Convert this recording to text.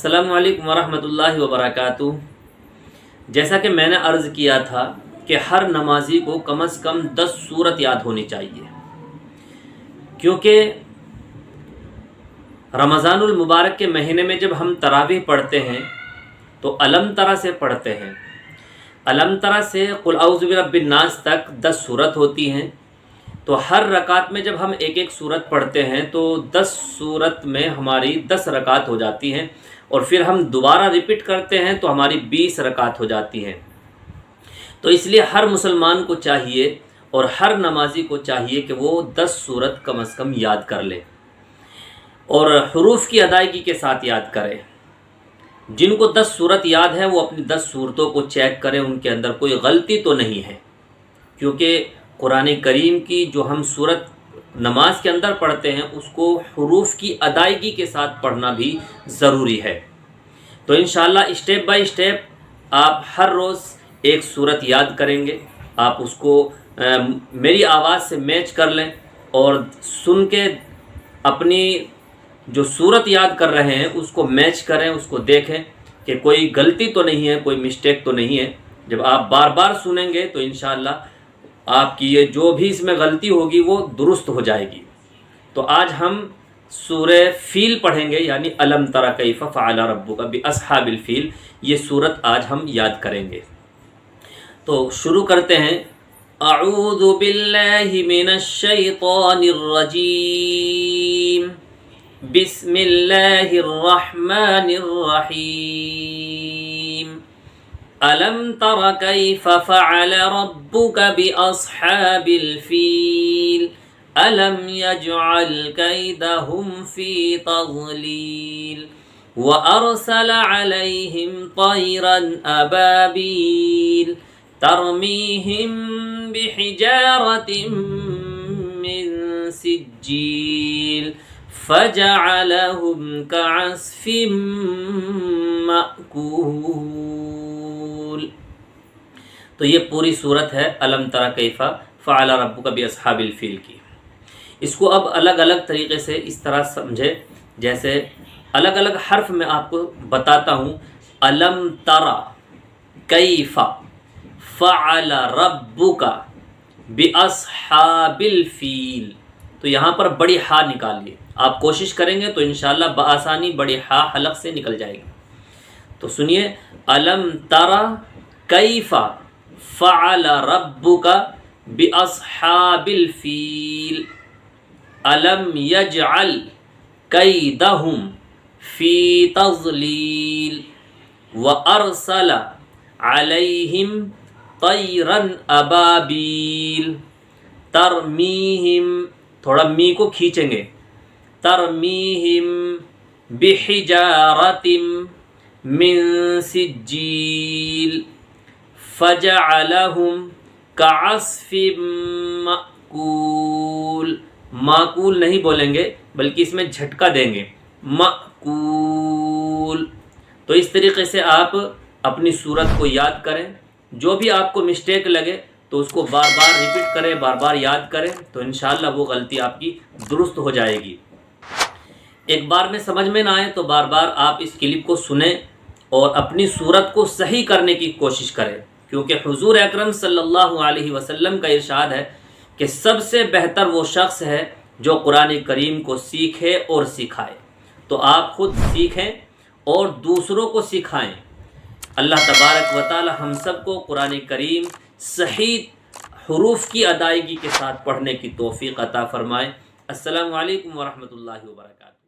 السلام علیکم ورحمۃ اللہ وبرکاتہ۔ جیسا کہ میں نے عرض کیا تھا کہ ہر نمازی کو کم از کم 10 سورت یاد ہونی چاہیے، کیونکہ رمضان المبارک کے مہینے میں جب ہم تراویح پڑھتے ہیں تو الم ترا سے پڑھتے ہیں۔ الم ترا سے قل اعوذ برب الناس تک 10 سورت ہوتی ہیں، تو ہر رکعت میں جب ہم ایک ایک سورت پڑھتے ہیں تو 10 سورت میں ہماری 10 رکعت ہو جاتی ہیں، اور پھر ہم دوبارہ ریپیٹ کرتے ہیں تو ہماری 20 رکعت ہو جاتی ہیں۔ تو اس لیے ہر مسلمان کو چاہیے اور ہر نمازی کو چاہیے کہ وہ 10 سورت کم از کم یاد کر لے اور حروف کی ادائیگی کے ساتھ یاد کرے۔ جن کو 10 سورت یاد ہے وہ اپنی 10 سورتوں کو چیک کریں، ان کے اندر کوئی غلطی تو نہیں ہے، کیونکہ قرآن کریم کی جو ہم سورت نماز کے اندر پڑھتے ہیں اس کو حروف کی ادائیگی کے ساتھ پڑھنا بھی ضروری ہے۔ تو انشاءاللہ اسٹیپ بائی اسٹیپ آپ ہر روز ایک سورت یاد کریں گے۔ آپ اس کو میری آواز سے میچ کر لیں اور سن کے اپنی جو سورت یاد کر رہے ہیں اس کو میچ کریں، اس کو دیکھیں کہ کوئی غلطی تو نہیں ہے، کوئی مسٹیک تو نہیں ہے۔ جب آپ بار بار سنیں گے تو انشاءاللہ آپ کی یہ جو بھی اس میں غلطی ہوگی وہ درست ہو جائے گی۔ تو آج ہم سورہ فیل پڑھیں گے، یعنی الم تر کیف فعل ربک باصحاب الفیل۔ یہ سورت آج ہم یاد کریں گے۔ تو شروع کرتے ہیں۔ اعوذ باللہ من الشیطان الرجیم، بسم اللہ الرحمن الرحیم۔ ألم تر كيف فعل ربك بأصحاب الفيل ألم يجعل كيدهم في تضليل وأرسل عليهم طيرا أبابيل ترميهم بحجارة من سجيل فجعلهم كعصف مأكول۔ تو یہ پوری صورت ہے الم تر کیف فعل ربک باصحاب الفیل کی۔ اس کو اب الگ الگ طریقے سے اس طرح سمجھے، جیسے الگ الگ حرف میں آپ کو بتاتا ہوں۔ الم تر کیف فعل ربک باصحاب الفیل، تو یہاں پر بڑی ہا نکالیے۔ آپ کوشش کریں گے تو انشاءاللہ بآسانی بڑی ہا حلق سے نکل جائے گی۔ تو سنیے، الم تر کیف فعل ربک باصحاب الفیل الم یجعل کیدہم فی تضلیل وارسل علیہم طیرا ابابیل ترمیہم، تھوڑا می کو کھینچیں گے، ترمیہم بحجارۃ من سجیل فجعلہم کعصف مأکول۔ معقول نہیں بولیں گے بلکہ اس میں جھٹکا دیں گے، مأکول۔ تو اس طریقے سے آپ اپنی سورت کو یاد کریں۔ جو بھی آپ کو مسٹیک لگے تو اس کو بار بار ریپیٹ کریں، بار بار یاد کریں، تو انشاءاللہ وہ غلطی آپ کی درست ہو جائے گی۔ ایک بار میں سمجھ میں نہ آئے تو بار بار آپ اس کلپ کو سنیں اور اپنی صورت کو صحیح کرنے کی کوشش کریں، کیونکہ حضور اکرم صلی اللہ علیہ وسلم کا ارشاد ہے کہ سب سے بہتر وہ شخص ہے جو قرآن کریم کو سیکھے اور سکھائے۔ تو آپ خود سیکھیں اور دوسروں کو سکھائیں۔ اللہ تبارک و تعالی ہم سب کو قرآن کریم صحیح حروف کی ادائیگی کے ساتھ پڑھنے کی توفیق عطا فرمائے۔ السلام علیکم ورحمۃ اللہ وبرکاتہ۔